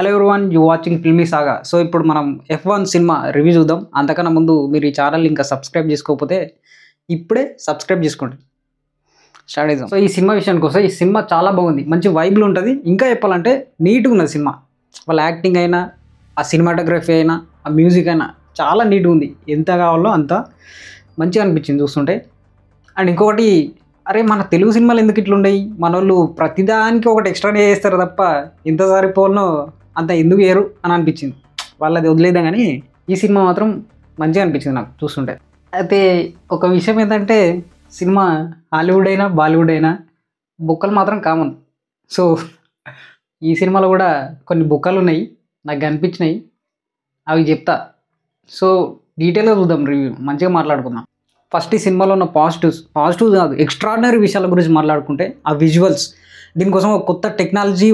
Hello everyone, you watching filmy saga. So ఇప్పుడు మనం F1 cinema review చూద్దాం. అంతకన్నా ముందు మీరు ఈ ఛానల్ ఇంకా సబ్స్క్రైబ్ చేసుకోకపోతే ఇప్పుడే సబ్స్క్రైబ్ చేసుకోండి. స్టార్ట్ చేద్దాం. సో ఈ సినిమా విషయానికి వస్తే ఈ సినిమా చాలా బాగుంది, మంచి వైబ్లు ఉంటుంది. ఇంకా చెప్పాలంటే నీట్గా ఉన్నది సినిమా. వాళ్ళ యాక్టింగ్ అయినా, ఆ సినిమాటోగ్రఫీ అయినా, ఆ మ్యూజిక్ అయినా చాలా నీట్గా ఉంది. ఎంత కావాలో అంత మంచిగా అనిపించింది చూస్తుంటే. అండ్ ఇంకొకటి, అరే మన తెలుగు సినిమాలు ఎందుకు ఇట్లున్నాయి, మన వాళ్ళు ప్రతిదానికి ఒకటి ఎక్స్ట్రానే చేస్తారు తప్ప ఇంత సరిపోనో అంత ఎందుకు వేయరు అని అనిపించింది. వాళ్ళది వదిలేదా, కానీ ఈ సినిమా మాత్రం మంచిగా అనిపించింది నాకు చూస్తుంటే. అయితే ఒక విషయం ఏంటంటే, సినిమా హాలీవుడ్ అయినా బాలీవుడ్ అయినా బుక్కలు మాత్రం కామన్. సో ఈ సినిమాలో కూడా కొన్ని బుక్కలు ఉన్నాయి నాకు కనిపించినాయి, అవి చెప్తా. సో డీటెయిల్గా చూద్దాం, రివ్యూ మంచిగా మాట్లాడుకుందాం. ఫస్ట్ ఈ సినిమాలో ఉన్న పాజిటివ్స్ కాదు, ఎక్స్ట్రాడినరీ విషయాల గురించి మాట్లాడుకుంటే ఆ విజువల్స్. దీనికోసం ఒక కొత్త టెక్నాలజీ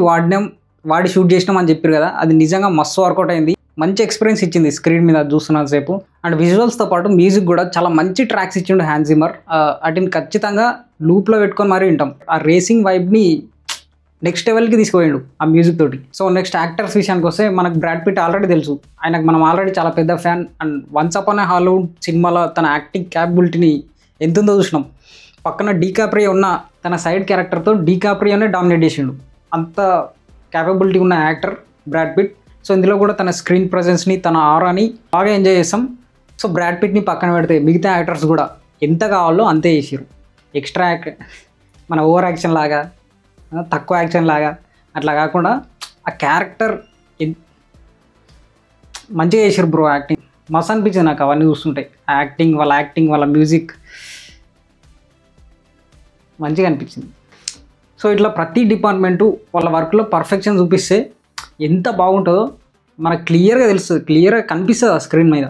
వాడి షూట్ చేసినాం అని చెప్పారు కదా, అది నిజంగా మస్తు వర్కౌట్ అయింది. మంచి ఎక్స్పీరియన్స్ ఇచ్చింది స్క్రీన్ మీద చూస్తున్నంత సేపు. అండ్ విజువల్స్తో పాటు మ్యూజిక్ కూడా చాలా మంచి ట్రాక్స్ ఇచ్చిండు హ్యాన్స్ జిమ్మర్. వాటిని ఖచ్చితంగా లూప్లో పెట్టుకొని మరీ వింటాం. ఆ రేసింగ్ వైబ్ని నెక్స్ట్ లెవెల్కి తీసుకుపోయాడు ఆ మ్యూజిక్ తోటి. సో నెక్స్ట్ యాక్టర్స్ విషయానికి వస్తే మనకు బ్రాడ్ పిట్ ఆల్రెడీ తెలుసు, ఆయనకు మనం ఆల్రెడీ చాలా పెద్ద fan. And once upon A Hollywood సినిమాలో తన యాక్టింగ్ క్యాపబిలిటీని ఎంతుందో చూసినాం. పక్కన డీకాప్రియో ఉన్న తన సైడ్ క్యారెక్టర్తో డీకాప్రియోనే డామినేట్ చేసిండు. అంత క్యాపబిలిటీ ఉన్న యాక్టర్ బ్రాడ్ పిట్. సో ఇందులో కూడా తన స్క్రీన్ ప్రజెన్స్ని, తన ఆరాని బాగా ఎంజాయ్ చేస్తాం. సో బ్రాడ్ పిట్ని పక్కన పెడితే మిగతా యాక్టర్స్ కూడా ఎంత కావాలో అంతే చేసారు. ఎక్స్ట్రా మన ఓవర్ యాక్షన్ లాగా, తక్కువ యాక్షన్ లాగా అట్లా కాకుండా ఆ క్యారెక్టర్ మంచిగా చేసారు బ్రో. యాక్టింగ్ మస్తు అనిపించింది నాకు అవన్నీ చూస్తుంటే. ఆ యాక్టింగ్, వాళ్ళ మ్యూజిక్ మంచిగా అనిపించింది. సో ఇట్లా ప్రతి డిపార్ట్మెంటు వాళ్ళ వర్క్లో పర్ఫెక్షన్ చూపిస్తే ఎంత బాగుంటుందో మనకు క్లియర్గా తెలుస్తుంది, క్లియర్గా కనిపిస్తుంది ఆ స్క్రీన్ మీద.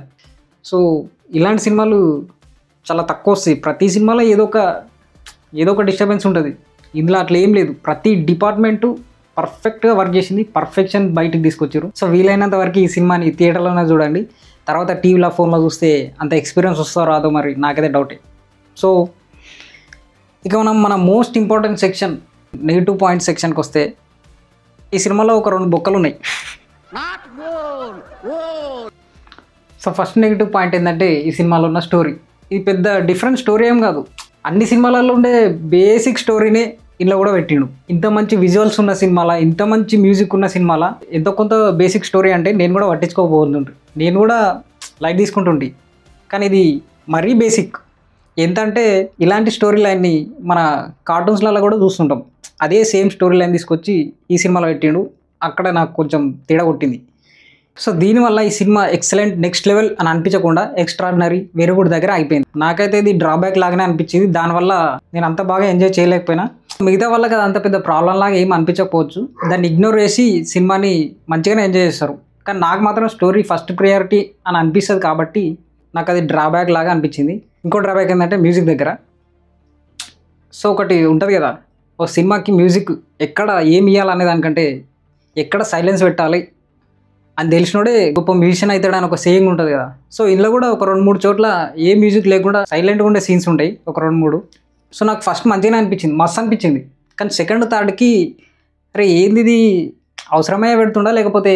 సో ఇలాంటి సినిమాలు చాలా తక్కువ వస్తాయి. ప్రతి సినిమాలో ఏదో ఒక డిస్టర్బెన్స్ ఉంటుంది. ఇందులో అట్లా ఏం లేదు. ప్రతి డిపార్ట్మెంటు పర్ఫెక్ట్గా వర్క్ చేసింది, పర్ఫెక్షన్ బయటికి తీసుకొచ్చారు. సో వీలైనంత వరకు ఈ సినిమాని థియేటర్లోనే చూడండి. తర్వాత టీవీలో, ఫోన్లో చూస్తే అంత ఎక్స్పీరియన్స్ వస్తుందో రాదో మరి నాకైతే డౌటే. సో ఇక మన most important section, negative point సెక్షన్కి వస్తే, ఈ సినిమాలో ఒక 2 బొక్కలు ఉన్నాయి. సో ఫస్ట్ నెగిటివ్ పాయింట్ ఏంటంటే, ఈ సినిమాలో ఉన్న స్టోరీ. ఇది పెద్ద డిఫరెంట్ స్టోరీ ఏం కాదు, అన్ని సినిమాలలో ఉండే బేసిక్ స్టోరీనే ఇంట్లో కూడా పెట్టిండు. ఇంత మంచి విజువల్స్ ఉన్న సినిమాల, ఇంత మంచి మ్యూజిక్ ఉన్న సినిమాల ఎంతో కొంత బేసిక్ స్టోరీ అంటే నేను కూడా పట్టించుకోకపోతుంటే, నేను కూడా లైట్ తీసుకుంటుంటే. కానీ ఇది మరీ బేసిక్. ఎంతంటే ఇలాంటి స్టోరీ లైన్ని మన కార్టూన్స్లలో కూడా చూస్తుంటాం. అదే సేమ్ స్టోరీ లైన్ తీసుకొచ్చి ఈ సినిమాలో పెట్టిండు. అక్కడ నాకు కొంచెం తేడా కొట్టింది. సో దీనివల్ల ఈ సినిమా ఎక్సలెంట్, నెక్స్ట్ లెవెల్ అని అనిపించకుండా ఎక్స్ట్రాడినరీ, వెరీ గుడ్ దగ్గర అయిపోయింది. నాకైతే ఇది డ్రాబ్యాక్ లాగానే అనిపించింది. దానివల్ల నేను అంత బాగా ఎంజాయ్ చేయలేకపోయినా. మిగతా వాళ్ళకి అది అంత పెద్ద ప్రాబ్లం లాగా ఏం అనిపించకపోవచ్చు. దాన్ని ఇగ్నోర్ చేసి సినిమాని మంచిగానే ఎంజాయ్ చేస్తారు. కానీ నాకు మాత్రం స్టోరీ ఫస్ట్ ప్రియారిటీ అని అనిపిస్తుంది కాబట్టి నాకు అది డ్రాబ్యాక్ లాగా అనిపించింది. ఇంకో డ్రాబ్యాక్ ఏంటంటే మ్యూజిక్ దగ్గర. సో ఒకటి ఉంటుంది కదా, ఓ సినిమాకి మ్యూజిక్ ఎక్కడ ఏమి ఇవ్వాలనే దానికంటే ఎక్కడ సైలెన్స్ పెట్టాలి అని తెలిసినోడే గొప్ప మ్యూజిషియన్ అవుతాడు అని ఒక సేయింగ్ ఉంటుంది కదా. సో ఇందులో కూడా ఒక 2-3 చోట్ల ఏ మ్యూజిక్ లేకుండా సైలెంట్గా ఉండే సీన్స్ ఉంటాయి, ఒక 2-3. సో నాకు ఫస్ట్ మంచిగానే అనిపించింది, మస్తు అనిపించింది. కానీ సెకండ్, థర్డ్కి అరే ఏంది ఇది, అవసరమే పెడుతుండా లేకపోతే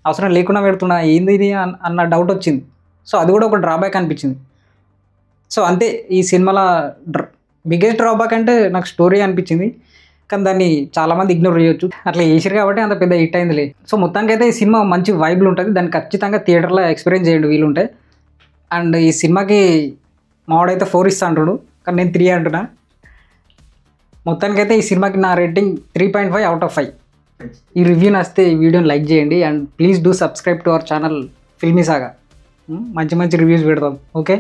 అవసరం లేకుండా పెడుతుండా, ఏంది ఇది అన్న డౌట్ వచ్చింది. సో అది కూడా ఒక డ్రాబ్యాక్ అనిపించింది. సో అంతే, ఈ సినిమాలో బిగ్గెస్ట్ డ్రాబ్యాక్ అంటే నాకు స్టోరీ అనిపించింది. కానీ దాన్ని చాలామంది ఇగ్నోర్ చేయొచ్చు, అట్లా చేసారు కాబట్టి అంత పెద్ద హిట్ అయిందిలే. సో మొత్తానికి అయితే ఈ సినిమా మంచి వైబ్లు ఉంటుంది. దాన్ని ఖచ్చితంగా థియేటర్లో ఎక్స్పీరియన్స్ చేయండి వీలుంటే. అండ్ ఈ సినిమాకి మావాడైతే 4 ఇస్తా అంటాడు, కానీ నేను 3 అంటున్నా. మొత్తానికైతే ఈ సినిమాకి నా రేటింగ్ 3.5 out of 5. ఈ రివ్యూ నచ్చితే ఈ వీడియోని లైక్ చేయండి. And please do subscribe to our channel Filmy Saga. మంచి రివ్యూస్ పెడతాం. ఓకే.